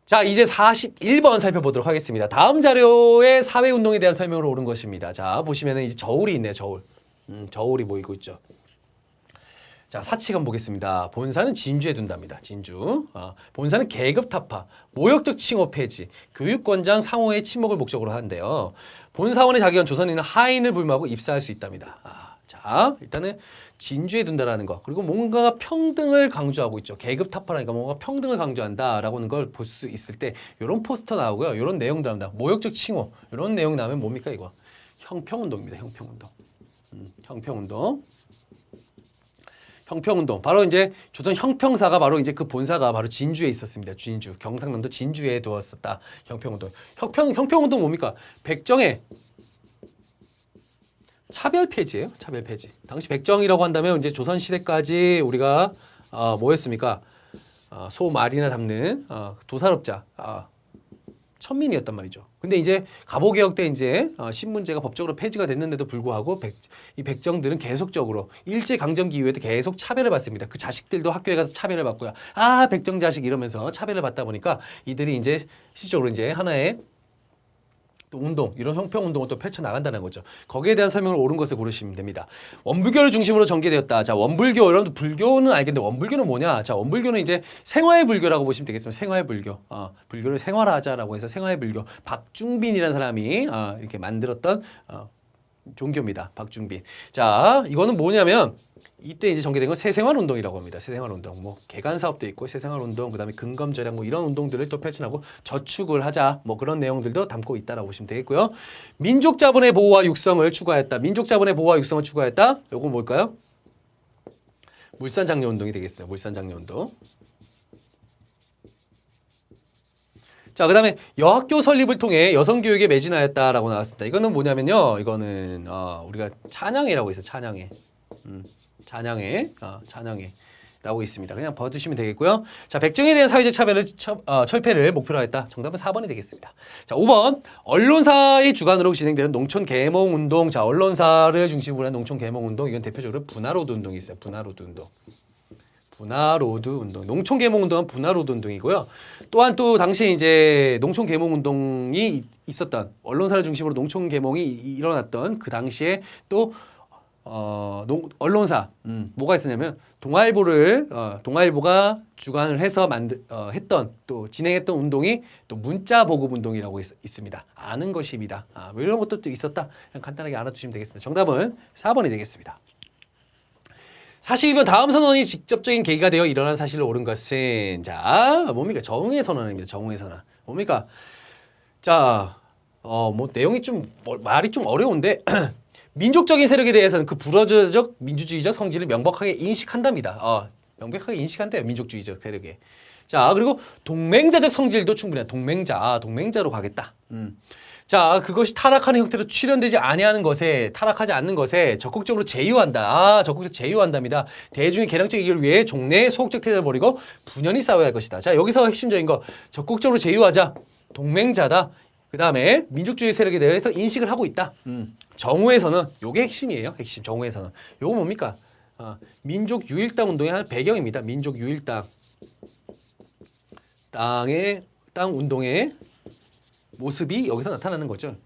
자, 이제 41번 살펴보도록 하겠습니다. 다음 자료에 사회운동에 대한 설명으로 오른 것입니다. 자, 보시면은 이제 저울이 있네요, 저울. 저울이 보이고 있죠. 자, 사칙은 보겠습니다. 본사는 진주에 둔답니다. 진주. 본사는 계급 타파, 모욕적 칭호 폐지, 교육권장 상호의 침묵을 목적으로 하는데요. 본사원의 자격은 조선인은 하인을 불문하고 입사할 수 있답니다. 자, 일단은 진주에 둔다라는 거. 그리고 뭔가 평등을 강조하고 있죠. 계급 타파라니까 뭔가 평등을 강조한다라고 하는 걸 볼 수 있을 때 이런 포스터 나오고요. 이런 내용도 나옵니다. 모욕적 칭호. 이런 내용 나오면 뭡니까 이거? 형평운동입니다. 형평운동. 형평운동. 형평운동. 바로 이제 조선 형평사가 바로 이제 그 본사가 바로 진주에 있었습니다. 진주. 경상남도 진주에 두었었다. 형평운동. 형평운동 뭡니까? 백정의 차별 폐지예요. 차별 폐지. 당시 백정이라고 한다면 이제 조선 시대까지 우리가 뭐였습니까? 소말이나 잡는 도살업자 천민이었단 말이죠. 근데 이제 갑오개혁 때 이제 신문제가 법적으로 폐지가 됐는데도 불구하고 이 백정들은 계속적으로 일제 강점기 이후에도 계속 차별을 받습니다. 그 자식들도 학교에 가서 차별을 받고요. 백정 자식 이러면서 차별을 받다 보니까 이들이 이제 실질적으로 이제 하나의 또 운동, 이런 형평운동을 또 펼쳐나간다는 거죠. 거기에 대한 설명을 옳은 것을 고르시면 됩니다. 원불교를 중심으로 전개되었다. 자, 원불교, 여러분들 불교는 알겠는데 원불교는 뭐냐? 자, 원불교는 이제 생활불교라고 보시면 되겠습니다. 생활불교. 불교를 생활하자라고 해서 생활불교. 박중빈이라는 사람이 이렇게 만들었던 종교입니다. 박중빈. 자, 이거는 뭐냐면 이때 이제 전개된 건 새생활운동이라고 합니다. 새생활운동, 뭐 개간사업도 있고 새생활운동, 그다음에 근검절약 뭐 이런 운동들을 또 펼쳐나가고 저축을 하자 뭐 그런 내용들도 담고 있다라고 보시면 되겠고요. 민족자본의 보호와 육성을 추구하였다. 민족자본의 보호와 육성을 추구하였다. 요거 뭘까요? 물산장려운동이 되겠습니다. 물산장려운동. 자, 그 다음에 여학교 설립을 통해 여성교육에 매진하였다라고 나왔습니다. 이거는 뭐냐면요. 이거는 우리가 찬양회라고 있어요. 찬양회. 찬양회라고 있습니다. 그냥 봐주시면 되겠고요. 자, 백정에 대한 사회적 차별을 철폐를 목표로 했다. 정답은 4번이 되겠습니다. 자, 5번 언론사의 주관으로 진행되는 농촌 계몽 운동. 자, 언론사를 중심으로 한 농촌 계몽 운동. 이건 대표적으로 분화로드 운동이 있어요. 분화로드 운동. 분화로드 운동. 농촌 계몽 운동은 분화로드 운동이고요. 또한 또 당시에 이제 농촌 계몽 운동이 있었던 언론사를 중심으로 농촌 계몽이 일어났던 그 당시에 또 언론사 뭐가 있었냐면 동아일보가 주관을 해서 했던 또 진행했던 운동이 또 문자 보급 운동이라고 있습니다. 아는 것입니다. 뭐 이런 것도 또 있었다. 그냥 간단하게 알아두시면 되겠습니다. 정답은 4번이 되겠습니다. 42번 다음 선언이 직접적인 계기가 되어 일어난 사실로 옳은 것은 자 뭡니까? 정의의 선언입니다. 정의의 선언. 뭡니까? 자 뭐 내용이 좀 말이 좀 어려운데 민족적인 세력에 대해서는 그 불어적 민주주의적 성질을 명백하게 인식한답니다. 명백하게 인식한대요. 민족주의적 세력에. 자, 그리고 동맹자적 성질도 충분해요. 동맹자로 가겠다. 자, 그것이 타락하는 형태로 출현되지 타락하지 않는 것에 적극적으로 제휴한다. 적극적으로 제휴한답니다. 대중의 개량적 이익을 위해 종래의 소극적 태도를 버리고 분연히 싸워야 할 것이다. 자, 여기서 핵심적인 거 적극적으로 제휴하자. 동맹자다. 그 다음에 민족주의 세력에 대해서 인식을 하고 있다. 정우의 선언, 요게 핵심이에요. 핵심 정우의 선언. 요거 뭡니까? 민족 유일당 운동의 한 배경입니다. 민족 유일당 땅 운동의 모습이 여기서 나타나는 거죠.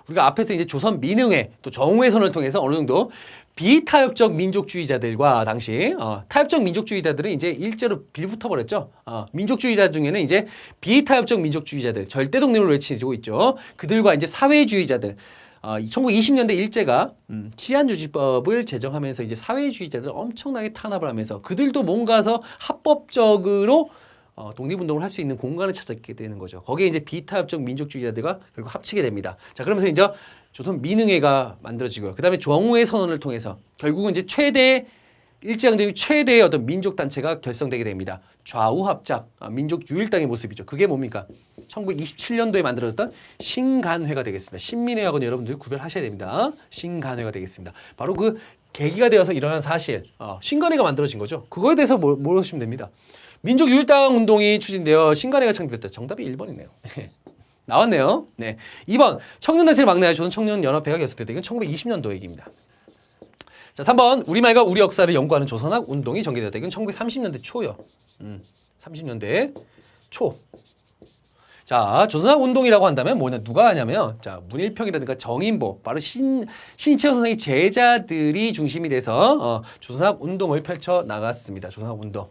우리가 앞에서 이제 조선 민흥회 또 정우의 선언을 통해서 어느 정도 비타협적 민족주의자들과 당시 타협적 민족주의자들은 이제 일제로 빌붙어 버렸죠. 민족주의자 중에는 이제 비타협적 민족주의자들 절대 독립을 외치고 있죠. 그들과 이제 사회주의자들 1920년대 일제가 치안유지법을 제정하면서 이제 사회주의자들 엄청나게 탄압을 하면서 그들도 뭔가서 합법적으로 독립운동을 할 수 있는 공간을 찾게 되는 거죠. 거기에 이제 비타협적 민족주의자들과 결국 합치게 됩니다. 자, 그러면서 이제 조선 민흥회가 만들어지고요. 그 다음에 정우의 선언을 통해서 결국은 이제 일제강점기 최대의 어떤 민족단체가 결성되게 됩니다. 좌우합작, 민족 유일당의 모습이죠. 그게 뭡니까? 1927년도에 만들어졌던 신간회가 되겠습니다. 신민회하고는 여러분들 구별하셔야 됩니다. 신간회가 되겠습니다. 바로 그 계기가 되어서 일어난 사실, 신간회가 만들어진 거죠. 그거에 대해서 모르시면 됩니다. 민족 유일당 운동이 추진되어 신간회가 창립됐다. 정답이 1번이네요. 나왔네요. 네. 2번 청년단체를 막내하여 조선 청년연합회가 결성됐다. 이건 1920년도 얘기입니다. 자, 3번 우리말과 우리 역사를 연구하는 조선학 운동이 전개되었다. 이건 1930년대 초요. 30년대 초. 자, 조선학 운동이라고 한다면 뭐냐? 누가 하냐면, 자, 문일평이라든가 정인보, 바로 신채호 선생의 제자들이 중심이 돼서 조선학 운동을 펼쳐 나갔습니다. 조선학 운동.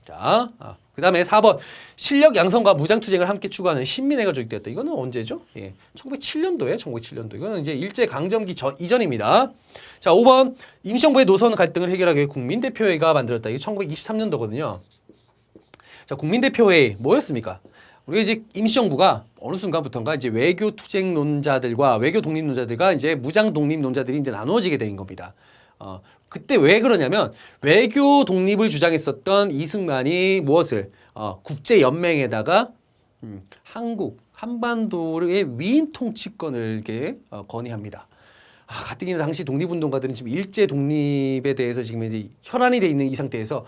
자, 그 다음에 4번 실력 양성과 무장투쟁을 함께 추구하는 신민회가 조직되었다. 이거는 언제죠? 예, 1907년도에 1907년도. 이거는 이제 일제강점기 이전입니다. 자, 5번 임시정부의 노선 갈등을 해결하기 위해 국민대표회가 만들었다. 이게 1923년도거든요. 자, 국민대표회의 뭐였습니까? 우리가 이제 임시정부가 어느 순간부터인가 이제 외교 투쟁론자들과 외교 독립론자들과 이제 무장 독립론자들이 이제 나누어지게 된 겁니다. 그때 왜 그러냐면 외교 독립을 주장했었던 이승만이 무엇을 국제 연맹에다가 한반도의 위인 통치권을 이렇게 건의합니다. 가뜩이나 당시 독립운동가들은 지금 일제 독립에 대해서 지금 이제 혈안이 돼 있는 이 상태에서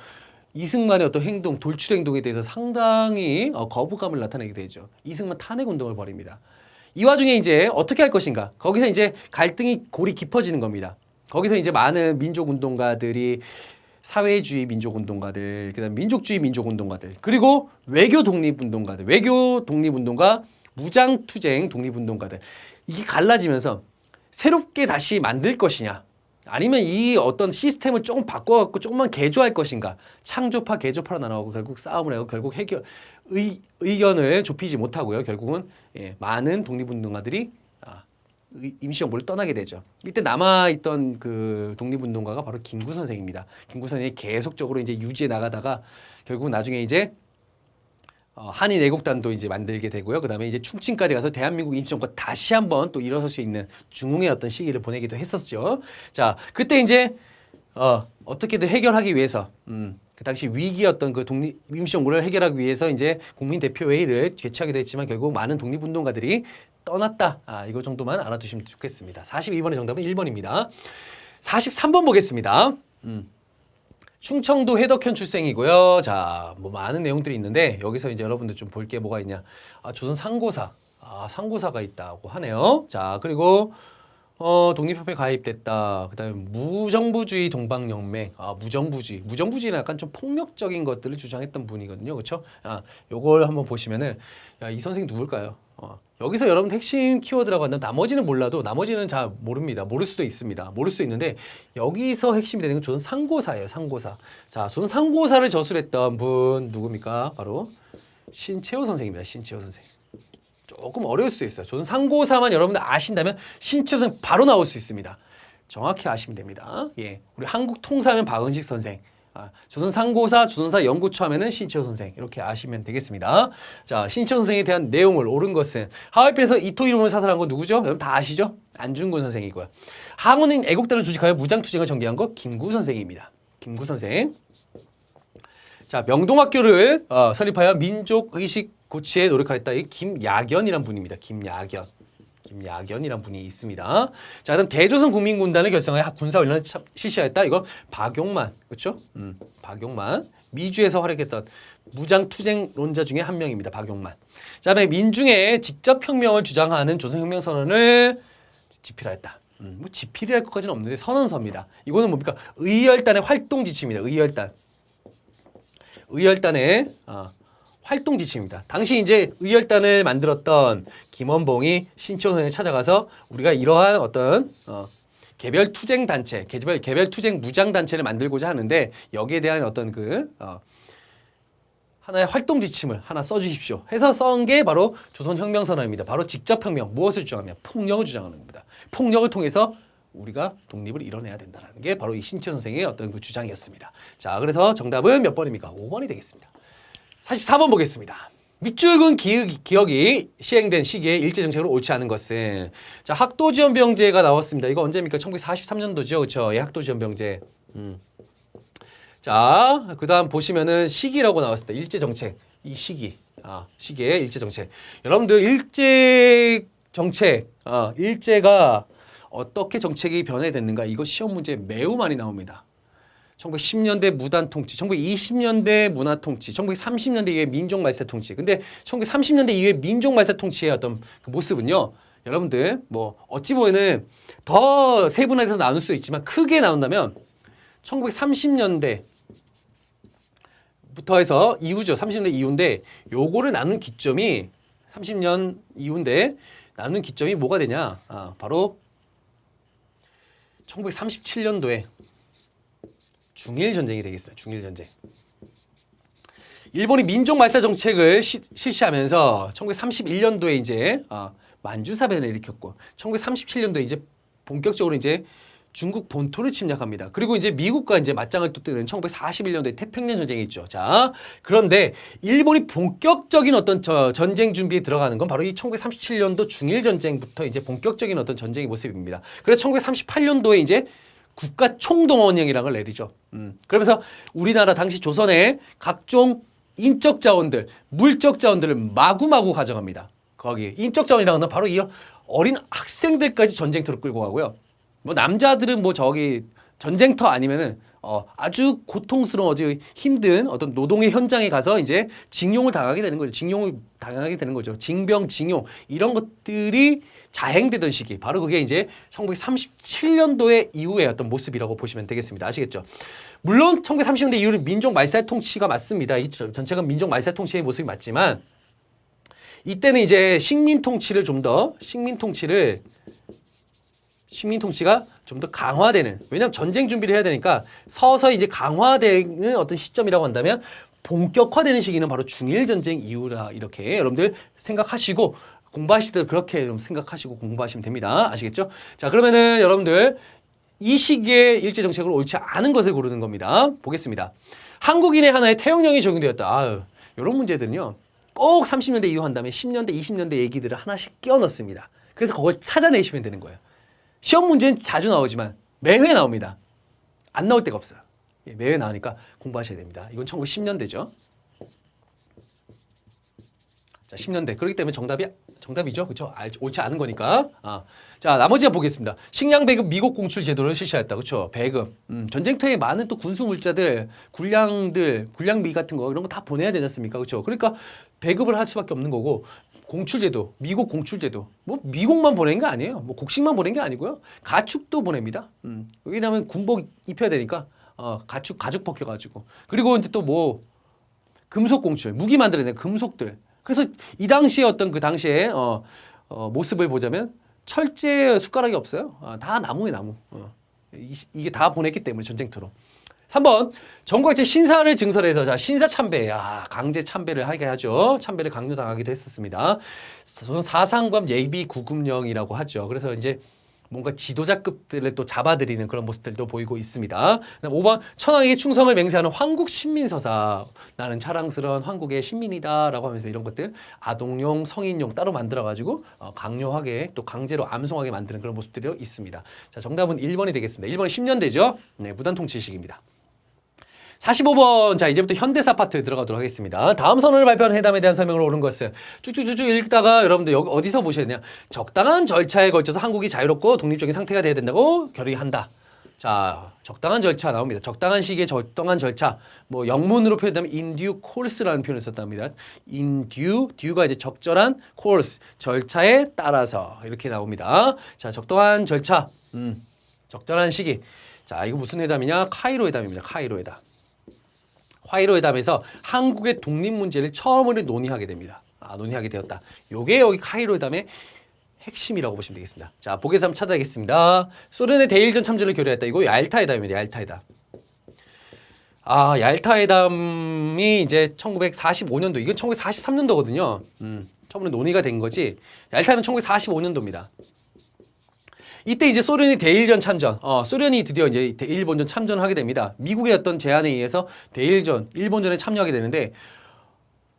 이승만의 어떤 행동, 돌출 행동에 대해서 상당히 거부감을 나타내게 되죠. 이승만 탄핵 운동을 벌입니다. 이 와중에 이제 어떻게 할 것인가? 거기서 이제 갈등이 골이 깊어지는 겁니다. 거기서 이제 많은 민족운동가들이 사회주의 민족운동가들, 그다음 민족주의 민족운동가들, 그리고 외교 독립운동가들, 외교 독립운동가, 무장투쟁 독립운동가들 이게 갈라지면서 새롭게 다시 만들 것이냐? 아니면 이 어떤 시스템을 조금 바꿔갖고 조금만 개조할 것인가? 창조파, 개조파로 나눠가고 결국 싸움을 하고 결국 의견을 좁히지 못하고요. 결국은 많은 독립운동가들이 임시정부를 떠나게 되죠. 이때 남아있던 그 독립운동가가 바로 김구 선생입니다. 김구 선생이 계속적으로 이제 유지해 나가다가 결국 나중에 이제 한인 애국단도 이제 만들게 되고요. 그 다음에 이제 충칭까지 가서 대한민국 임시정부가 다시 한번 또 일어설 수 있는 중흥의 어떤 시기를 보내기도 했었죠. 자, 그때 이제 어떻게든 해결하기 위해서 그 당시 위기였던 그 임시정부를 해결하기 위해서 이제 국민대표회의를 개최하기도 했지만 결국 많은 독립운동가들이 떠났다. 이거 정도만 알아두시면 좋겠습니다. 42번의 정답은 1번입니다. 43번 보겠습니다. 충청도 해덕현 출생이고요. 자, 뭐 많은 내용들이 있는데 여기서 이제 여러분들 좀 볼 게 뭐가 있냐? 조선 상고사. 상고사가 있다고 하네요. 자, 그리고 독립협회 가입됐다. 그다음에 무정부주의 동방연맹. 무정부주의는 약간 좀 폭력적인 것들을 주장했던 분이거든요. 그렇죠? 요걸 한번 보시면은 이 선생님 누굴까요? 여기서 여러분 핵심 키워드라고 한다면 나머지는 몰라도 나머지는 잘 모릅니다. 모를 수도 있습니다. 모를 수 있는데 여기서 핵심이 되는 건 조선 상고사예요. 상고사. 자, 조선 상고사를 저술했던 분 누굽니까? 바로 신채호 선생입니다. 신채호 선생. 조금 어려울 수 있어요. 조선 상고사만 여러분들 아신다면 신채호 선생 바로 나올 수 있습니다. 정확히 아시면 됩니다. 예, 우리 한국 통사하면 박은식 선생. 조선 상고사, 조선사 연구처 하면은 신채호 선생 이렇게 아시면 되겠습니다. 자, 신채호 선생에 대한 내용을 옳은 것은 하얼빈에서 이토 히로부미를 사살한 거 누구죠? 여러분 다 아시죠? 안중근 선생이고요. 항우는 애국단을 조직하여 무장투쟁을 전개한 거 김구 선생입니다. 김구 선생. 자, 명동학교를 설립하여 민족의식 고취에 노력하였다. 이 김야견이란 분입니다. 김야견이란 분이 있습니다. 자, 그다음 대조선 국민군단을 결성하여 군사훈련을 실시하였다. 이거 박용만, 그렇죠? 박용만. 미주에서 활약했던 무장투쟁론자 중에 한 명입니다. 박용만. 자, 그다음에 민중의 직접 혁명을 주장하는 조선혁명선언을 집필하였다. 뭐 집필이랄 것까지는 없는데 선언서입니다. 이거는 뭡니까? 의열단의 활동 지침입니다. 의열단의 활동 지침입니다. 당시 이제 의열단을 만들었던 김원봉이 신채호 선생을 찾아가서 우리가 이러한 어떤 개별 투쟁 단체, 개별 투쟁 무장 단체를 만들고자 하는데 여기에 대한 어떤 하나의 활동 지침을 하나 써주십시오. 해서 쓴 게 바로 조선혁명선언입니다. 바로 직접혁명, 무엇을 주장하냐? 폭력을 주장하는 겁니다. 폭력을 통해서 우리가 독립을 이뤄내야 된다는 게 바로 이 신채호 선생의 어떤 그 주장이었습니다. 자, 그래서 정답은 몇 번입니까? 5번이 되겠습니다. 44번 보겠습니다. 밑줄근 기억이 시행된 시기에 일제정책으로 옳지 않은 것은 자, 학도지원병제가 나왔습니다. 이거 언제입니까? 1943년도죠. 그렇죠? 예, 학도지원병제. 자, 그 다음 보시면은 시기라고 나왔습니다. 일제정책. 이 시기. 시기에 일제정책. 여러분들 일제정책, 일제가 어떻게 정책이 변해됐는가? 이거 시험 문제 매우 많이 나옵니다. 1910년대 무단통치, 1920년대 문화통치, 1930년대 이후에 민족말세통치. 근데 1930년대 이후에 민족말세통치의 어떤 그 모습은요. 여러분들 뭐 어찌 보면은 더 세분화해서 나눌 수 있지만 크게 나눈다면 1930년대부터 해서 이후죠. 30년대 이후인데 요거를 나눈 기점이 30년 이후인데 나눈 기점이 뭐가 되냐? 바로 1937년도에 중일 전쟁이 되겠어요. 중일 전쟁. 일본이 민족 말살 정책을 실시하면서 1931년도에 이제 만주사변을 일으켰고 1937년도에 이제 본격적으로 이제 중국 본토를 침략합니다. 그리고 이제 미국과 이제 맞짱을 또 뜨는 1941년도에 태평양 전쟁이 있죠. 자, 그런데 일본이 본격적인 어떤 전쟁 준비에 들어가는 건 바로 이 1937년도 중일 전쟁부터 이제 본격적인 어떤 전쟁의 모습입니다. 그래서 1938년도에 이제 국가 총동원령이라는 걸 내리죠. 그러면서 우리나라 당시 조선의 각종 인적 자원들, 물적 자원들을 마구마구 가져갑니다. 거기 인적 자원이라는 건 바로 이 어린 학생들까지 전쟁터로 끌고 가고요. 뭐 남자들은 뭐 저기 전쟁터 아니면은 아주 고통스러운 아주 힘든 어떤 노동의 현장에 가서 이제 징용을 당하게 되는 거죠. 징용을 당하게 되는 거죠. 징병, 징용 이런 것들이 자행되던 시기 바로 그게 이제 1937년도의 이후의 어떤 모습이라고 보시면 되겠습니다. 아시겠죠? 물론 1930년대 이후는 민족 말살 통치가 맞습니다. 이 전체가 민족 말살 통치의 모습이 맞지만 이때는 이제 식민 통치를 좀 더 식민 통치가 좀 더 강화되는, 왜냐하면 전쟁 준비를 해야 되니까 서서히 이제 강화되는 어떤 시점이라고 한다면 본격화되는 시기는 바로 중일 전쟁 이후라 이렇게 여러분들 생각하시고 공부하실 때 그렇게 좀 생각하시고 공부하시면 됩니다. 아시겠죠? 자, 그러면은 여러분들 이 시기에 일제 정책으로 옳지 않은 것을 고르는 겁니다. 보겠습니다. 한국인의 하나의 태용령이 적용되었다. 이런 문제들은요. 꼭 30년대 이후 한 다음에 10년대, 20년대 얘기들을 하나씩 끼워 넣습니다. 그래서 그걸 찾아내시면 되는 거예요. 시험 문제는 자주 나오지만 매회 나옵니다. 안 나올 때가 없어요. 매회 나오니까 공부하셔야 됩니다. 이건 1910년대죠. 자, 10년대. 그렇기 때문에 정답이죠. 그렇죠? 옳지 않은 거니까. 자, 나머지 보겠습니다. 식량 배급 미국 공출 제도를 실시했다. 그렇죠? 배급. 전쟁터에 많은 또 군수 물자들, 군량미 같은 거 이런 거 다 보내야 되지 않습니까? 그렇죠? 그러니까 배급을 할 수밖에 없는 거고 공출제도, 미국 공출제도. 뭐 미국만 보내는 게 아니에요. 뭐 곡식만 보내는 게 아니고요. 가축도 보냅니다. 왜냐하면 군복 입혀야 되니까 가죽 벗겨가지고. 그리고 이제 또 뭐 금속 공출, 무기 만들어내는 금속들. 그래서 이 당시에 어떤 그 당시에 모습을 보자면 철제 숟가락이 없어요. 다 나무에 나무. 이게 다 보냈기 때문에 전쟁터로. 3번 전국학제 신사를 증설해서 자 신사 참배 강제 참배를 하게 하죠. 참배를 강요당하기도 했었습니다. 사상검 예비 구금령이라고 하죠. 그래서 이제 뭔가 지도자급들을 또 잡아들이는 그런 모습들도 보이고 있습니다. 5번 천황에게 충성을 맹세하는 황국 신민서사. 나는 자랑스러운 황국의 신민이다라고 하면서 이런 것들 아동용, 성인용 따로 만들어가지고 강요하게 또 강제로 암송하게 만드는 그런 모습들이 있습니다. 자, 정답은 1번이 되겠습니다. 1번은 10년대죠. 네, 무단통치식입니다. 45번. 자, 이제부터 현대사 파트 들어가도록 하겠습니다. 다음 선언을 발표한 회담에 대한 설명을 옳은 것은 쭉쭉쭉쭉 읽다가 여러분들 여기 어디서 보셔야 되냐. 적당한 절차에 걸쳐서 한국이 자유롭고 독립적인 상태가 돼야 된다고 결의한다. 자, 적당한 절차 나옵니다. 적당한 시기에 적당한 절차. 뭐 영문으로 표현하면 in due course라는 표현을 썼답니다. in due가 이제 적절한 course, 절차에 따라서 이렇게 나옵니다. 자, 적당한 절차. 적절한 시기. 자, 이거 무슨 회담이냐? 카이로 회담입니다. 카이로 회담. 화이로 회담에서 한국의 독립 문제를 처음으로 논의하게 됩니다. 논의하게 되었다. 요게 여기 카이로 회담의 핵심이라고 보시면 되겠습니다. 자, 보기에서 한번 찾아야겠습니다. 소련의 대일전 참전을 결의했다. 이거 얄타 회담입니다. 얄타 회담. 얄타 회담이 이제 1945년도, 이건 1943년도거든요. 처음으로 논의가 된 거지. 얄타는 1945년도입니다. 이때 이제 소련이 대일전 참전, 소련이 드디어 이제 일본전 참전을 하게 됩니다. 미국의 어떤 제안에 의해서 대일전, 일본전에 참여하게 되는데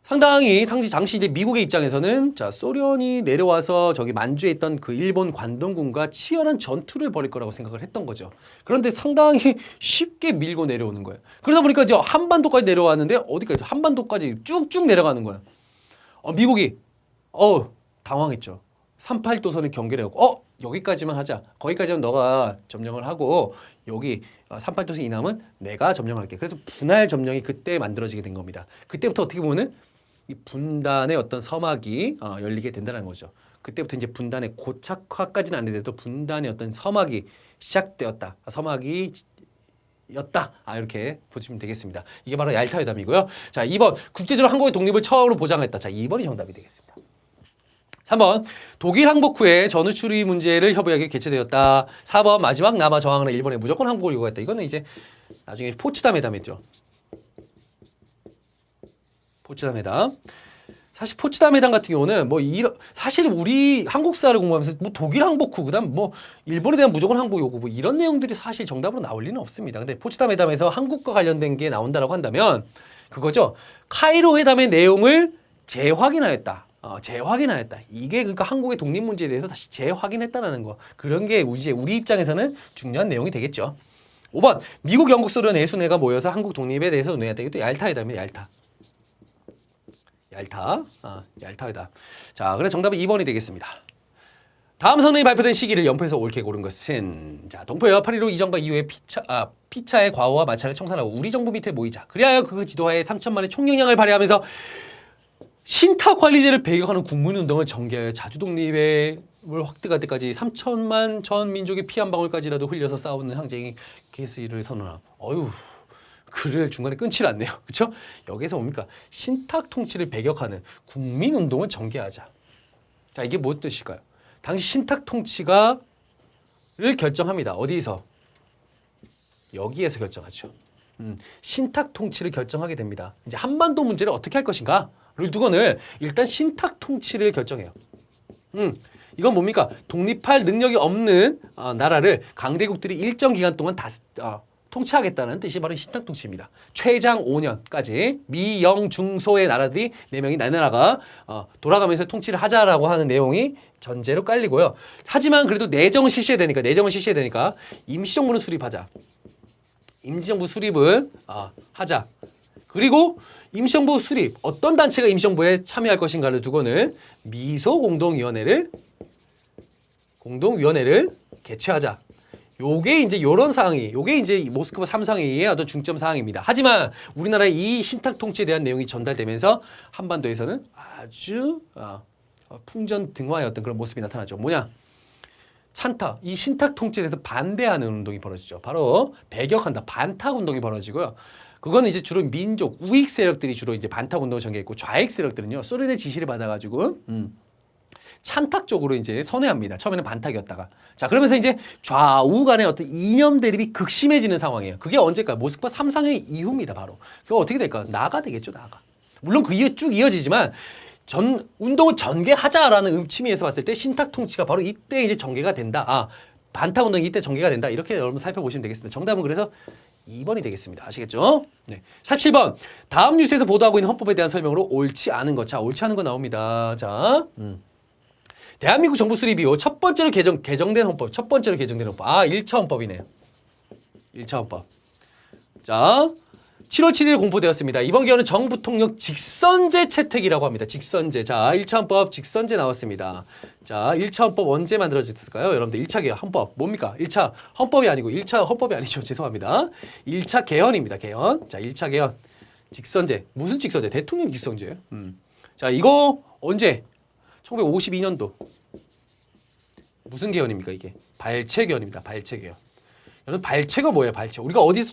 상당히 당시 이제 미국의 입장에서는 자, 소련이 내려와서 저기 만주에 있던 그 일본 관동군과 치열한 전투를 벌일 거라고 생각을 했던 거죠. 그런데 상당히 쉽게 밀고 내려오는 거예요. 그러다 보니까 이제 한반도까지 내려왔는데 어디까지? 한반도까지 쭉쭉 내려가는 거예요. 미국이 당황했죠. 38도선을 경계하고 여기까지만 하자. 거기까지는 너가 점령을 하고 여기 38도선 이남은 내가 점령할게. 그래서 분할 점령이 그때 만들어지게 된 겁니다. 그때부터 어떻게 보면은 이 분단의 어떤 서막이 열리게 된다는 거죠. 그때부터 이제 분단의 고착화까지는 안 되더라도 분단의 어떤 서막이 시작되었다. 서막이 였다. 이렇게 보시면 되겠습니다. 이게 바로 얄타 회담이고요. 자, 2번 국제적으로 한국의 독립을 처음으로 보장했다. 자, 2번이 정답이 되겠습니다. 3번 독일 항복 후에 전후 추리 문제를 협의하기 개최되었다. 4번 마지막 남아 저항하는 일본에 무조건 항복을 요구했다. 이거는 이제 나중에 포츠담 회담이죠. 포츠담 회담. 사실 포츠담 회담 같은 경우는 뭐 사실 우리 한국사를 공부하면서 뭐 독일 항복 후 그다음 뭐 일본에 대한 무조건 항복 요구 뭐 이런 내용들이 사실 정답으로 나올 리는 없습니다. 근데 포츠담 회담에서 한국과 관련된 게 나온다라고 한다면 그거죠. 카이로 회담의 내용을 재확인하였다. 재확인하였다. 이게 그러니까 한국의 독립 문제에 대해서 다시 재확인했다라는 거. 그런 게 우리 입장에서는 중요한 내용이 되겠죠. 5번 미국, 영국, 소련 내순회가 모여서 한국 독립에 대해서 논의했다. 이것도 얄타 회담이에요. 얄타 회담. 자, 그래서 정답은 2번이 되겠습니다. 다음 선언이 발표된 시기를 연표해서 옳게 고른 것은 자, 동포여와 8.15 이전과 이후에 피차의 과오와 마찰을 청산하고 우리 정부 밑에 모이자. 그리하여 그 지도하에 3천만의 총력량을 발휘하면서 신탁 관리제를 배격하는 국민운동을 전개하여 자주독립의 확대가 때까지 3천만 전 민족의 피 한 방울까지라도 흘려서 싸우는 항쟁이 개시를 선언하고 글을 중간에 끊질 않네요. 그렇죠? 여기에서 뭡니까? 신탁 통치를 배격하는 국민운동을 전개하자. 자, 이게 무슨 뜻일까요? 당시 신탁 통치를 결정합니다. 어디서? 여기에서 결정하죠. 신탁 통치를 결정하게 됩니다. 이제 한반도 문제를 어떻게 할 것인가? 를 두고는 일단 신탁 통치를 결정해요. 이건 뭡니까? 독립할 능력이 없는 나라를 강대국들이 일정 기간 동안 통치하겠다는 뜻이 바로 신탁 통치입니다. 최장 5년까지 미영 중소의 나라들이 4명이 나라가 돌아가면서 통치를 하자라고 하는 내용이 전제로 깔리고요. 하지만 그래도 내정을 실시해야 되니까 임시정부는 수립하자. 임시정부 수립을 하자. 그리고 임시정부 수립, 어떤 단체가 임시정부에 참여할 것인가를 두고는 미소 공동위원회를 개최하자. 요게 이제 요런 사항이, 요게 이제 모스크바 3상회의의 어떤 중점 사항입니다. 하지만 우리나라의 이 신탁 통치에 대한 내용이 전달되면서 한반도에서는 아주 풍전등화의 어떤 그런 모습이 나타나죠. 뭐냐? 이 신탁 통치에 대해서 반대하는 운동이 벌어지죠. 바로 배격한다, 반탁 운동이 벌어지고요. 그거는 이제 주로 민족, 우익 세력들이 주로 이제 반탁 운동을 전개했고 좌익 세력들은요, 소련의 지시를 받아가지고 찬탁 쪽으로 이제 선회합니다. 처음에는 반탁이었다가. 자, 그러면서 이제 좌우 간의 어떤 이념 대립이 극심해지는 상황이에요. 그게 언제일까요? 모스크바 3상회의 이후입니다, 바로. 그거 어떻게 될까요? 나가 되겠죠, 나가. 물론 그 이후에 쭉 이어지지만 운동을 전개하자라는 취미에서 봤을 때 신탁 통치가 바로 이때 이제 전개가 된다. 반탁 운동이 이때 전개가 된다. 이렇게 여러분 살펴보시면 되겠습니다. 정답은 그래서 2번이 되겠습니다. 아시겠죠? 네. 47번. 다음 뉴스에서 보도하고 있는 헌법에 대한 설명으로 옳지 않은 것. 자, 옳지 않은 거 나옵니다. 자, 대한민국 정부 수립 이후 첫 번째로 개정된 헌법. 1차 헌법이네요. 1차 헌법. 자, 7월 7일 공포되었습니다. 이번 개헌은 정부 통역 직선제 채택이라고 합니다. 직선제. 자, 1차 헌법 직선제 나왔습니다. 자, 1차 헌법 언제 만들어졌을까요? 여러분들 1차 개헌 헌법 뭡니까? 1차 헌법이 아니고 1차 헌법이 아니죠. 죄송합니다. 1차 개헌입니다. 개헌. 자, 1차 개헌. 직선제. 무슨 직선제? 대통령 직선제. 자, 이거 언제? 1952년도. 무슨 개헌입니까, 이게? 발췌 개헌입니다. 발췌 개헌. 여러분, 발췌가 뭐예요, 발췌? 우리가 어디서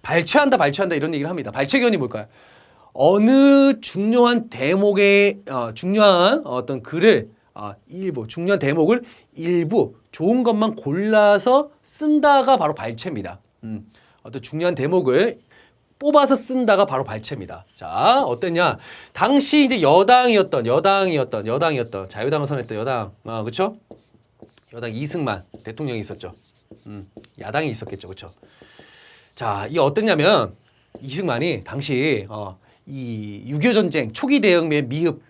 발췌한다 이런 얘기를 합니다. 발췌 개헌이 뭘까요? 어느 중요한 대목의 중요한 어떤 글을 중요한 대목을 일부 좋은 것만 골라서 쓴다가 바로 발췌입니다. 어떤 중요한 대목을 뽑아서 쓴다가 바로 발췌입니다. 자, 어땠냐? 당시 이제 여당이었던 자유당을 선했던 여당, 그렇죠? 여당 이승만 대통령이 있었죠. 야당이 있었겠죠, 그렇죠? 자, 이게 어땠냐면 이승만이 당시 이 6.25 전쟁 초기 대응의 미흡,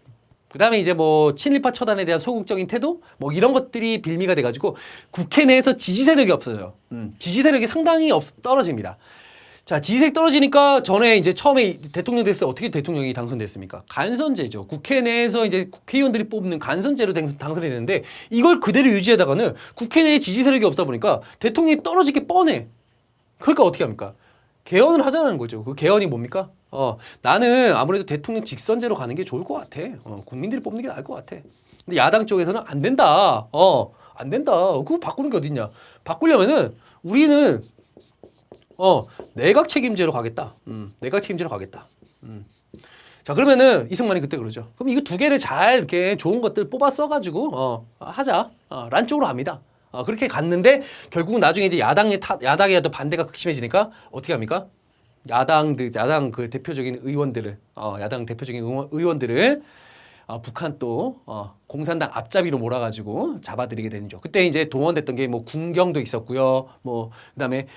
그다음에 이제 뭐 친일파 처단에 대한 소극적인 태도, 뭐 이런 것들이 빌미가 돼가지고 국회 내에서 지지 세력이 없어져요. 지지 세력이 상당히 떨어집니다. 자, 지지세력 떨어지니까 전에 이제 처음에 대통령 됐을 때 어떻게 대통령이 당선됐습니까? 간선제죠. 국회 내에서 이제 국회의원들이 뽑는 간선제로 당선이 되는데 이걸 그대로 유지하다가는 국회 내에 지지 세력이 없다 보니까 대통령이 떨어질 게 뻔해. 그러니까 어떻게 합니까? 개헌을 하자는 거죠. 그 개헌이 뭡니까? 나는 아무래도 대통령 직선제로 가는 게 좋을 것 같아. 국민들이 뽑는 게 나을 것 같아. 근데 야당 쪽에서는 안 된다. 안 된다. 그거 바꾸는 게 어딨냐. 바꾸려면은 우리는 내각 책임제로 가겠다. 내각 책임제로 가겠다. 자, 그러면은 이승만이 그때 그러죠. 그럼 이거 두 개를 잘 이렇게 좋은 것들 뽑아 써가지고 하자. 란 쪽으로 갑니다. 그렇게 갔는데 결국은 나중에 이제 야당의 또 반대가 극심해지니까 어떻게 합니까? 야당 그 대표적인 의원들을 야당 대표적인 의원들을 북한 또 공산당 앞잡이로 몰아가지고 잡아들이게 되죠. 그때 이제 동원됐던 게 뭐 군경도 있었고요. 뭐 그다음에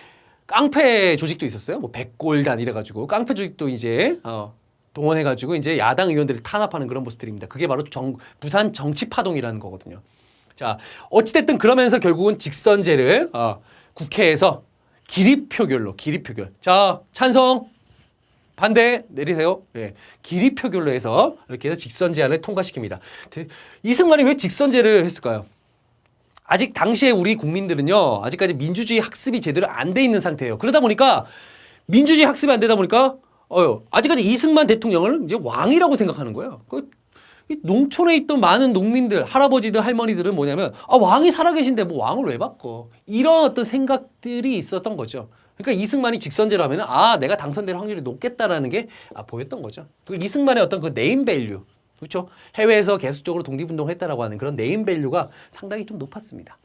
깡패 조직도 있었어요. 뭐 백골단 이래가지고 깡패 조직도 이제 동원해가지고 이제 야당 의원들을 탄압하는 그런 모습들입니다. 그게 바로 부산 정치파동이라는 거거든요. 자, 어찌됐든 그러면서 결국은 직선제를 국회에서 기립표결로. 자, 찬성, 반대 내리세요. 네, 기립표결로 해서 이렇게 해서 직선제안을 통과시킵니다. 이승만이 왜 직선제를 했을까요? 아직 당시에 우리 국민들은요, 아직까지 민주주의 학습이 제대로 안 돼 있는 상태예요. 그러다 보니까 민주주의 학습이 안 되다 보니까 아직까지 이승만 대통령을 이제 왕이라고 생각하는 거예요. 이 농촌에 있던 많은 농민들, 할아버지들, 할머니들은 뭐냐면 왕이 살아계신데 뭐 왕을 왜 바꿔? 이런 어떤 생각들이 있었던 거죠. 그러니까 이승만이 직선제로 하면은 내가 당선될 확률이 높겠다라는 게 보였던 거죠. 그리고 이승만의 어떤 그 네임밸류, 그렇죠? 해외에서 계속적으로 독립운동을 했다라고 하는 그런 네임밸류가 상당히 좀 높았습니다.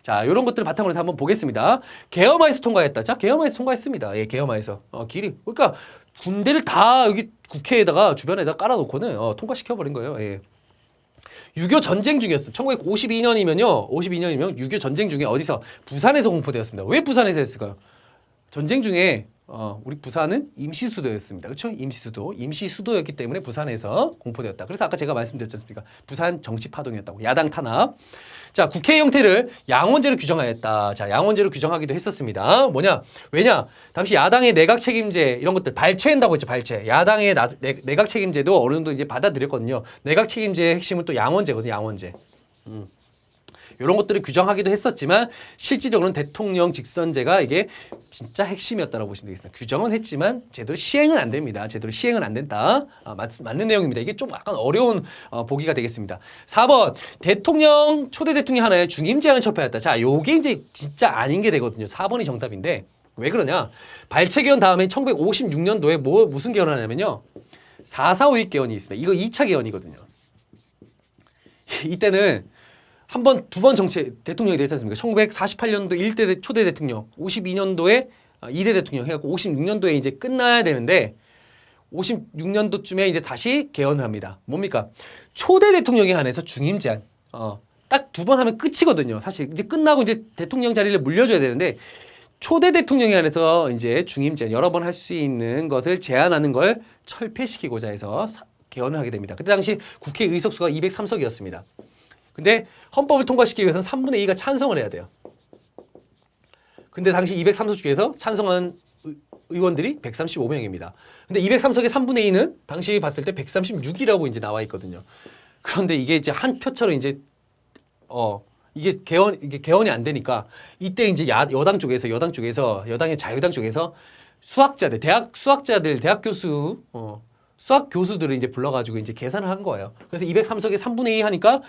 자, 이런 것들을 바탕으로 해서 한번 보겠습니다. 계엄하에서 통과했다. 자, 계엄하에서 통과했습니다. 예, 계엄하에서 그러니까 군대를 다 여기 국회에다가 주변에다 깔아놓고는 통과시켜버린 거예요. 예. 6.25 전쟁 중이었어요. 1952년이면요. 52년이면 6.25 전쟁 중에 어디서? 부산에서 공포되었습니다. 왜 부산에서 했을까요? 전쟁 중에 우리 부산은 임시수도였습니다. 그렇죠? 임시수도였기 때문에 부산에서 공포되었다. 그래서 아까 제가 말씀드렸지 않습니까? 부산 정치파동이었다고. 야당 탄압. 자, 국회 형태를 양원제로 규정하였다. 자, 양원제로 규정하기도 했었습니다. 뭐냐? 왜냐? 당시 야당의 내각 책임제 이런 것들 발췌한다고 했죠. 발췌. 야당의 내각 책임제도 어느 정도 이제 받아들였거든요. 내각 책임제의 핵심은 또 양원제거든요. 양원제. 이런 것들을 규정하기도 했었지만 실질적으로는 대통령 직선제가 이게 진짜 핵심이었다고 보시면 되겠습니다. 규정은 했지만 제대로 시행은 안 됩니다. 제대로 시행은 안 된다. 맞는 내용입니다. 이게 좀 약간 어려운 보기가 되겠습니다. 4번 초대 대통령 하나에 중임 제안을 첩하였다. 자, 요게 이제 진짜 아닌 게 되거든요. 4번이 정답인데 왜 그러냐? 발췌 개헌 다음에 1956년도에 무슨 개헌을 하냐면요. 4.4.5.1 개헌이 있습니다. 이거 2차 개헌이거든요. 이때는 두 번 대통령이 됐지 않습니까? 1948년도 1대 초대 대통령, 52년도에 2대 대통령 해갖고 56년도에 이제 끝나야 되는데 56년도쯤에 이제 다시 개헌을 합니다. 뭡니까? 초대 대통령에 한해서 중임 제안. 딱 두 번 하면 끝이거든요. 사실 이제 끝나고 이제 대통령 자리를 물려줘야 되는데 초대 대통령에 한해서 이제 중임 제안 여러 번 할 수 있는 것을 제안하는 걸 철폐시키고자 해서 개헌을 하게 됩니다. 그때 당시 국회 의석수가 203석이었습니다. 근데 헌법을 통과시키기 위해서는 3분의 2가 찬성을 해야 돼요. 근데 당시 203석 중에서 찬성한 의원들이 135명입니다. 근데 203석의 3분의 2는 당시 봤을 때 136이라고 이제 나와 있거든요. 그런데 이게 이제 한 표차로 이제 이게 개헌이 안 되니까 이때 이제 여당의 자유당 쪽에서 대학 수학 교수들을 이제 불러가지고 이제 계산을 한 거예요. 그래서 203석의 3분의 2 하니까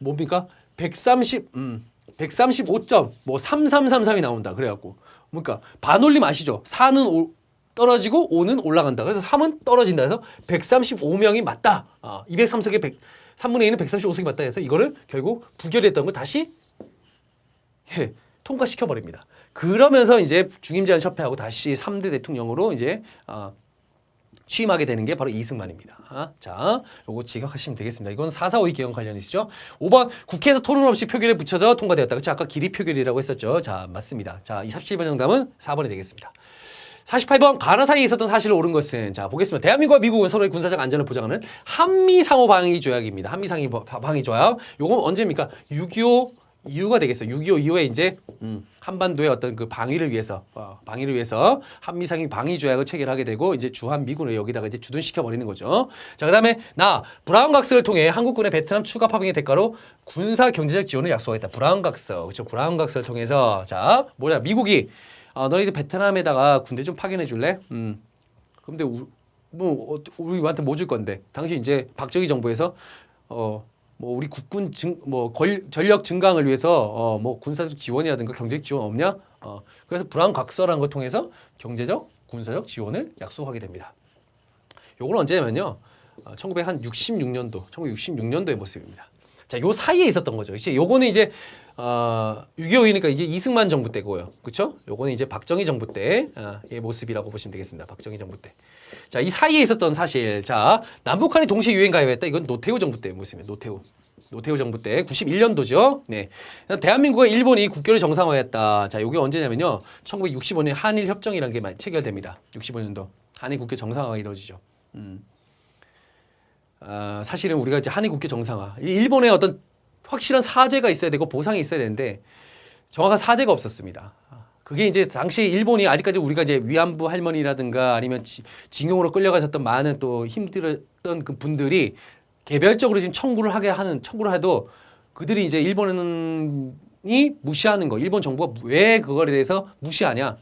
뭡니까? 135.3333이 나온다. 그래갖고. 그러니까 반올림 아시죠? 4는 떨어지고 5는 올라간다. 그래서 3은 떨어진다 해서 135명이 맞다. 203석의 3분의 2는 135석이 맞다 해서 이거를 결국 부결했던 걸 다시 통과시켜버립니다. 그러면서 이제 중임 제안 첩회하고 다시 3대 대통령으로 이제 취임하게 되는 게 바로 이승만입니다. 자, 요거 지각하시면 되겠습니다. 이건 4.4.5.2 개헌 관련이시죠. 5번 국회에서 토론 없이 표결에 붙여져 통과되었다. 그렇죠? 아까 기립 표결이라고 했었죠. 자, 맞습니다. 자, 47번 정답은 4번이 되겠습니다. 48번 가나 사이에 있었던 사실을 옳은 것은 자 보겠습니다. 대한민국과 미국은 서로의 군사적 안전을 보장하는 한미 상호 방위 조약입니다. 한미 상호 방위 조약. 요건 언제입니까? 6.25 이후가 되겠어요. 6.25 이후에 이제 한반도의 어떤 그 방위를 위해서 한미 상호 방위 조약을 체결하게 되고 이제 주한 미군을 여기다가 이제 주둔시켜 버리는 거죠. 자, 그다음에 브라운 각서를 통해 한국군의 베트남 추가 파병의 대가로 군사 경제적 지원을 약속하겠다. 브라운 각서. 그렇죠? 브라운 각서를 통해서 자, 미국이 너희들 베트남에다가 군대 좀 파견해 줄래? 근데 우리한테 뭐 줄 건데? 당시 이제 박정희 정부에서 우리 국군 전력 증강을 위해서 군사적 지원이라든가 경제적 지원 없냐? 그래서 브라운 각서라는 걸 통해서 경제적, 군사적 지원을 약속하게 됩니다. 요건 언제냐면요. 1966년도의 모습입니다. 자, 요 사이에 있었던 거죠. 이제 요거는 이제 6.25이니까 이게 이승만 정부 때고요. 그렇죠? 요거는 이제 박정희 정부 때의 모습이라고 보시면 되겠습니다. 박정희 정부 때. 자, 이 사이에 있었던 사실. 자, 남북한이 동시에 유엔 가입했다. 이건 노태우 정부 때의 모습입니다. 노태우 정부 때 91년도죠. 네. 대한민국과 일본이 국교를 정상화했다. 자, 요게 언제냐면요. 1965년 한일 협정이라는 게 체결됩니다. 65년도. 한일 국교 정상화가 이루어지죠. 사실은 우리가 이제 한일 국교 정상화. 일본의 어떤 확실한 사죄가 있어야 되고 보상이 있어야 되는데 정확한 사죄가 없었습니다. 그게 이제 당시 일본이 아직까지 우리가 이제 위안부 할머니라든가 아니면 징용으로 끌려가셨던 많은 또 힘들었던 그 분들이 개별적으로 지금 청구를 해도 그들이 이제 일본이 무시하는 거, 일본 정부가 왜 그거에 대해서 무시하냐,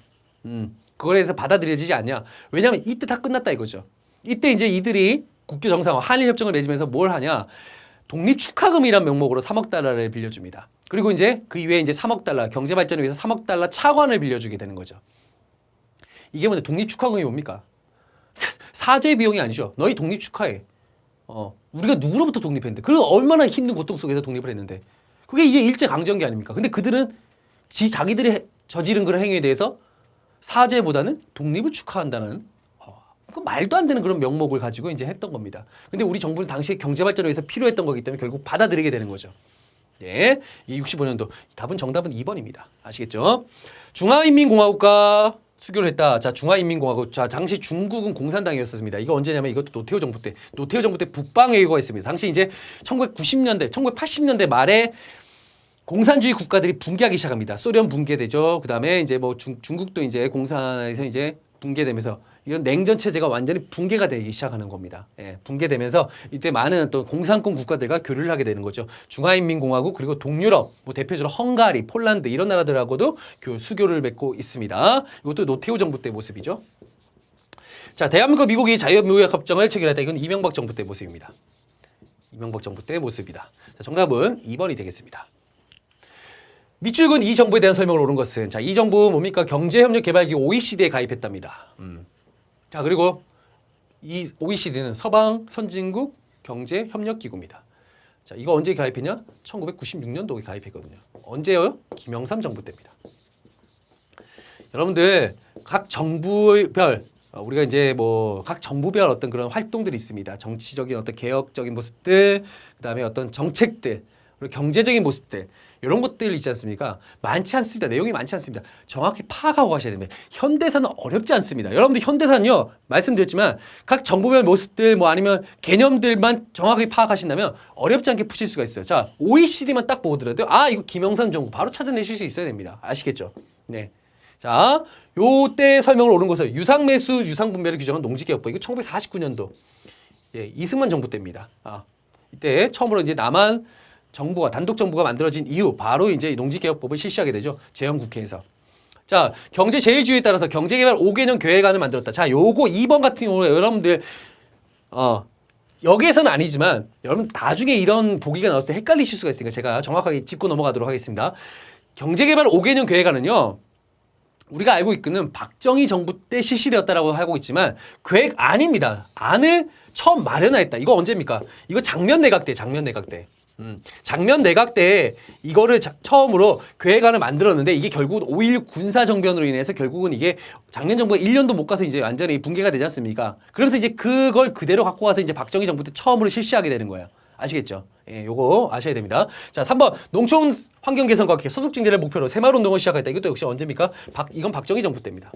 그거에 대해서 받아들여지지 않냐. 왜냐하면 이때 다 끝났다 이거죠. 이때 이제 이들이 국교 정상화, 한일 협정을 맺으면서 뭘 하냐, 독립 축하금이란 명목으로 3억 달러를 빌려줍니다. 그리고 이제 그 이외에 이제 3억 달러, 경제 발전을 위해서 3억 달러 차관을 빌려주게 되는 거죠. 이게 뭐냐, 독립 축하금이 뭡니까? 사죄 비용이 아니죠. 너희 독립 축하해. 우리가 누구로부터 독립했는데, 그리고 얼마나 힘든 고통 속에서 독립을 했는데, 그게 이제 일제 강점기 아닙니까? 근데 그들은 자기들이 저지른 그런 행위에 대해서 사죄보다는 독립을 축하한다는 그 말도 안 되는 그런 명목을 가지고 이제 했던 겁니다. 근데 우리 정부는 당시에 경제 발전을 위해서 필요했던 거기 때문에 결국 받아들이게 되는 거죠. 예, 이 65년도 정답은 2번입니다. 아시겠죠? 중화인민공화국과 수교를 했다. 자, 중화인민공화국. 자, 당시 중국은 공산당이었습니다. 이거 언제냐면 이것도 노태우 정부 때 북방외교가 있습니다. 당시 이제 1990년대, 1980년대 말에 공산주의 국가들이 붕괴하기 시작합니다. 소련 붕괴되죠. 그 다음에 이제 뭐 중국도 이제 공산에서 이제 붕괴되면서 이건 냉전 체제가 완전히 붕괴가 되기 시작하는 겁니다. 예, 붕괴되면서 이때 많은 또 공산권 국가들과 교류를 하게 되는 거죠. 중화인민공화국 그리고 동유럽, 뭐 대표적으로 헝가리, 폴란드 이런 나라들하고도 수교를 맺고 있습니다. 이것도 노태우 정부 때 모습이죠. 자, 대한민국과 미국이 자유무역협정을 체결했다. 이건 이명박 정부 때 모습입니다. 이명박 정부 때 모습이다. 자, 정답은 2번이 되겠습니다. 밑줄근 이 정부에 대한 설명을 옳은 것은, 자, 이 정부 뭡니까? 경제협력개발기 OECD에 가입했답니다. 자, 그리고 이 OECD는 서방 선진국 경제협력기구입니다. 자, 이거 언제 가입했냐? 1996년도에 가입했거든요. 언제요? 김영삼 정부 때입니다. 여러분들 각 정부별 우리가 이제 뭐 각 정부별 어떤 그런 활동들이 있습니다. 정치적인 어떤 개혁적인 모습들, 그다음에 어떤 정책들, 그리고 경제적인 모습들, 이런 것들 있지 않습니까? 많지 않습니다. 내용이 많지 않습니다. 정확히 파악하고 가셔야 됩니다. 현대사는 어렵지 않습니다. 여러분들 현대사는요, 말씀드렸지만 각 정부별 모습들 뭐 아니면 개념들만 정확히 파악하신다면 어렵지 않게 푸실 수가 있어요. 자, OECD만 딱 보더라도 이거 김영삼 정부 바로 찾아내실 수 있어야 됩니다. 아시겠죠? 네. 자, 요때 설명을 옳은 것은 유상매수, 유상분배를 규정한 농지개혁법. 이거 1949년도. 예, 이승만 정부 때입니다. 이때 처음으로 이제 남한 정부가 단독 정부가 만들어진 이후 바로 이제 농지개혁법을 실시하게 되죠. 재헌국회에서. 자, 경제제일주의에 따라서 경제개발 5개년 계획안을 만들었다. 자, 요거 2번 같은 경우에 여러분들 여기에서는 아니지만 여러분 나중에 이런 보기가 나왔을 때 헷갈리실 수가 있으니까 제가 정확하게 짚고 넘어가도록 하겠습니다. 경제개발 5개년 계획안은요, 우리가 알고 있기는 박정희 정부 때 실시되었다라고 하고 있지만 계획안입니다. 안을 처음 마련했다. 이거 언제입니까? 이거 작년 내각 때. 작년 내각 때 이거를 처음으로 계획안을 만들었는데 이게 결국 5.16 군사정변으로 인해서 결국은 이게 작년 정부가 1년도 못 가서 이제 완전히 붕괴가 되지 않습니까? 그러면서 이제 그걸 그대로 갖고 와서 이제 박정희 정부 때 처음으로 실시하게 되는 거예요. 아시겠죠? 예, 요거 아셔야 됩니다. 자, 3번 농촌 환경 개선과 소득 증대를 목표로 새마을 운동을 시작했다. 이것도 역시 언제입니까? 이건 박정희 정부 때입니다.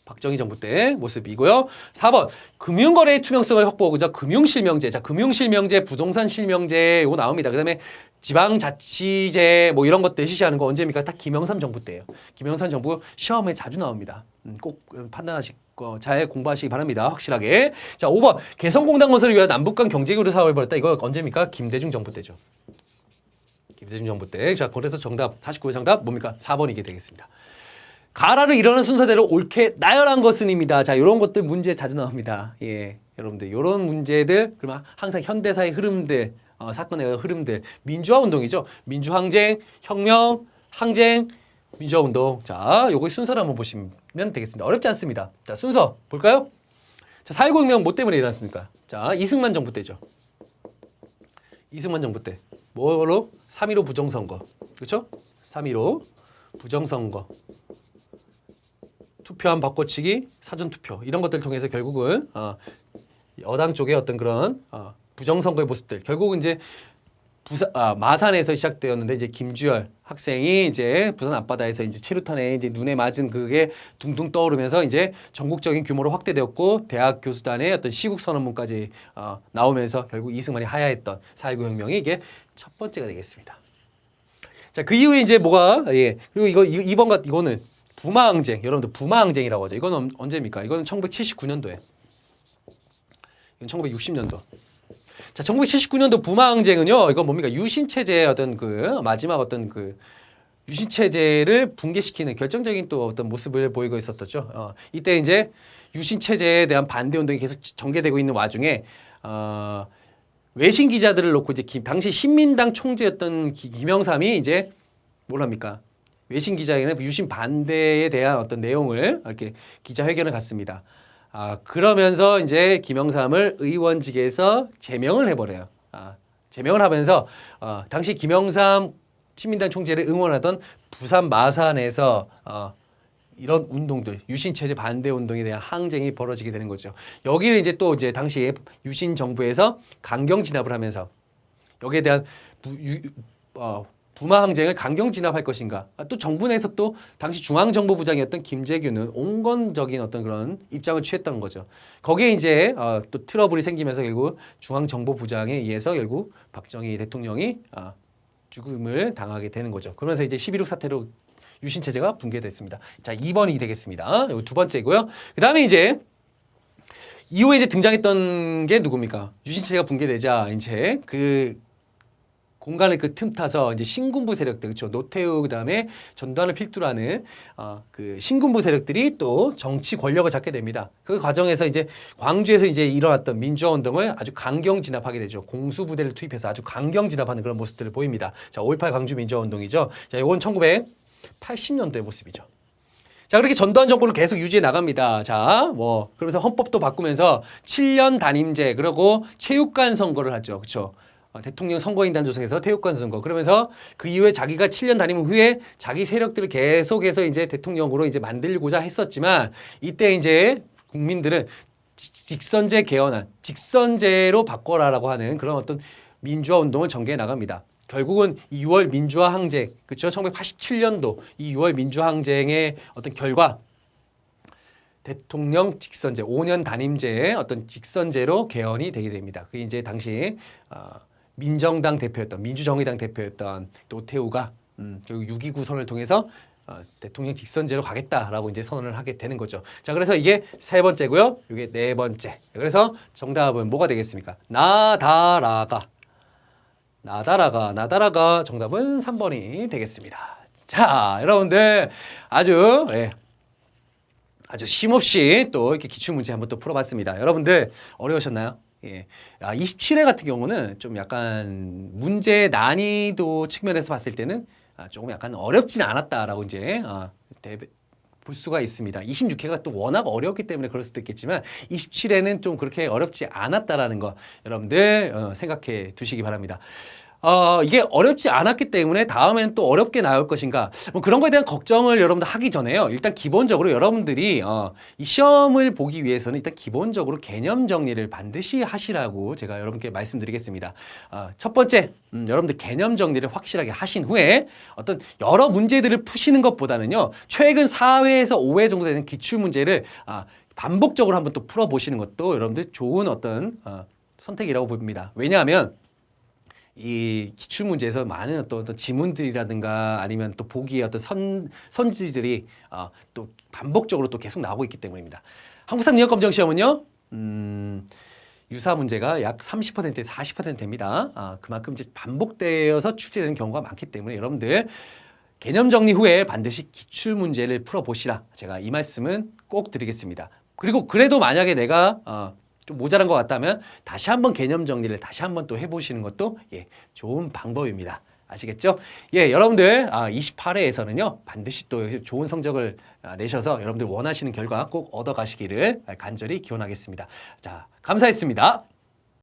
박정희 정부 때 모습이고요. 4번 금융거래의 투명성을 확보하고자 금융실명제. 자, 금융실명제, 부동산실명제 요거 나옵니다. 그다음에 지방자치제 뭐 이런 것들 실시하는 거 언제입니까? 딱 김영삼 정부 때예요. 김영삼 정부 시험에 자주 나옵니다. 꼭 판단하시고 잘 공부하시기 바랍니다. 확실하게. 자, 5번 개성공단 건설을 위한 남북간 경제교류 사업을 벌였다. 이거 언제입니까? 김대중 정부 때죠. 김대중 정부 때. 자, 그래서 정답 49의 정답 뭡니까? 4번이게 되겠습니다. 가라를 이러는 순서대로 옳게 나열한 것은입니다. 자, 이런 것들 문제 자주 나옵니다. 예, 여러분들 이런 문제들 그러면 항상 현대사의 흐름들, 사건의 흐름들, 민주화 운동이죠. 민주항쟁, 혁명, 항쟁, 민주화 운동. 자, 요거 순서를 한번 보시면 되겠습니다. 어렵지 않습니다. 자, 순서 볼까요? 자, 4.19 혁명 뭐 때문에 일어났습니까? 자, 이승만 정부 때죠. 이승만 정부 때. 뭐로? 3.15 부정선거. 그렇죠? 3.15 부정선거. 투표함 바꿔치기, 사전투표 이런 것들을 통해서 결국은 여당 쪽의 어떤 그런 부정선거의 모습들 결국은 이제 마산에서 시작되었는데 이제 김주열 학생이 이제 부산 앞바다에서 이제 체류탄에 이제 눈에 맞은 그게 둥둥 떠오르면서 이제 전국적인 규모로 확대되었고 대학 교수단의 어떤 시국 선언문까지 나오면서 결국 이승만이 하야했던 4.19 혁명이 이게 첫 번째가 되겠습니다. 자, 그 이후에 이제 뭐가 그리고 이거는 부마항쟁 여러분들 부마항쟁이라고 하죠. 이거는 언제입니까? 이거는 1979년도에. 이건 1960년도. 자, 1979년도 부마항쟁은요, 이건 뭡니까? 유신체제의 어떤 마지막 어떤 유신체제를 붕괴시키는 결정적인 또 어떤 모습을 보이고 있었죠. 이때 이제 유신체제에 대한 반대운동이 계속 전개되고 있는 와중에, 외신 기자들을 놓고 이제 당시 신민당 총재였던 김영삼이 이제 뭘 합니까? 외신 기자에게는 유신 반대에 대한 어떤 내용을 이렇게 기자회견을 갖습니다. 그러면서 이제 김영삼을 의원직에서 제명을 해버려요. 제명을 하면서 당시 김영삼 신민당 총재를 응원하던 부산 마산에서 이런 운동들, 유신체제 반대 운동에 대한 항쟁이 벌어지게 되는 거죠. 여기를 이제 또 이제 당시 유신 정부에서 강경 진압을 하면서 여기에 대한 부마 항쟁을 강경 진압할 것인가? 또 정부 내에서 또 당시 중앙정보부장이었던 김재규는 온건적인 어떤 그런 입장을 취했던 거죠. 거기에 이제 또 트러블이 생기면서 결국 중앙정보부장에 의해서 결국 박정희 대통령이 죽음을 당하게 되는 거죠. 그러면서 이제 11.6 사태로 유신체제가 붕괴됐습니다. 자, 2번이 되겠습니다. 이거 두 번째고요. 그 다음에 이제 이후에 이제 등장했던 게 누굽니까? 유신체제가 붕괴되자 이제 공간을 틈타서 이제 신군부 세력들, 그렇죠? 노태우 그다음에 전두환을 필두로 하는 신군부 세력들이 또 정치 권력을 잡게 됩니다. 그 과정에서 이제 광주에서 이제 일어났던 민주화 운동을 아주 강경 진압하게 되죠. 공수부대를 투입해서 아주 강경 진압하는 그런 모습들을 보입니다. 자, 5.18 광주 민주화 운동이죠. 자, 이건 1980년도의 모습이죠. 자, 그렇게 전두환 정권을 계속 유지해 나갑니다. 자, 그러면서 헌법도 바꾸면서 7년 단임제, 그리고 체육관 선거를 하죠. 그렇죠? 대통령 선거인단 조성해서 체육관 선거. 그러면서 그 이후에 자기가 7년 단임 후에 자기 세력들을 계속해서 이제 대통령으로 이제 만들고자 했었지만 이때 이제 국민들은 직선제 개헌안, 직선제로 바꿔라라고 하는 그런 어떤 민주화 운동을 전개해 나갑니다. 결국은 이 6월 민주화 항쟁, 그렇죠? 1987년도 이 6월 민주화 항쟁의 어떤 결과 대통령 직선제, 5년 단임제의 어떤 직선제로 개헌이 되게 됩니다. 그게 이제 당시 민정당 대표였던 민주정의당 대표였던 노태우가 결국 6.29 선언을 통해서 대통령 직선제로 가겠다라고 이제 선언을 하게 되는 거죠. 자, 그래서 이게 세 번째고요. 이게 네 번째. 그래서 정답은 뭐가 되겠습니까? 나다라가 정답은 3번이 되겠습니다. 자, 여러분들 아주 쉼없이 또 이렇게 기출문제 한번 또 풀어봤습니다. 여러분들 어려우셨나요? 예. 27회 같은 경우는 좀 약간 문제 난이도 측면에서 봤을 때는 조금 약간 어렵진 않았다라고 이제 볼 수가 있습니다. 26회가 또 워낙 어려웠기 때문에 그럴 수도 있겠지만 27회는 좀 그렇게 어렵지 않았다라는 거 여러분들 생각해 두시기 바랍니다. 이게 어렵지 않았기 때문에 다음에는 또 어렵게 나올 것인가 뭐 그런 거에 대한 걱정을 여러분들 하기 전에요. 일단 기본적으로 여러분들이 이 시험을 보기 위해서는 일단 기본적으로 개념 정리를 반드시 하시라고 제가 여러분께 말씀드리겠습니다. 첫 번째, 여러분들 개념 정리를 확실하게 하신 후에 어떤 여러 문제들을 푸시는 것보다는요. 최근 4회에서 5회 정도 되는 기출문제를 반복적으로 한번 또 풀어보시는 것도 여러분들 좋은 어떤 선택이라고 봅니다. 왜냐하면 이 기출문제에서 많은 어떤 지문들이라든가 아니면 또 보기의 어떤 선지들이 또 반복적으로 또 계속 나오고 있기 때문입니다. 한국사 능력검정 시험은요, 유사 문제가 약 30%에서 40% 됩니다. 그만큼 이제 반복되어서 출제되는 경우가 많기 때문에 여러분들 개념 정리 후에 반드시 기출문제를 풀어보시라. 제가 이 말씀은 꼭 드리겠습니다. 그리고 그래도 만약에 내가 좀 모자란 것 같다면 다시 한번 개념 정리를 다시 한번 또 해보시는 것도 좋은 방법입니다. 아시겠죠? 예, 여러분들 28회에서는요 반드시 또 좋은 성적을 내셔서 여러분들 원하시는 결과 꼭 얻어가시기를 간절히 기원하겠습니다. 자, 감사했습니다.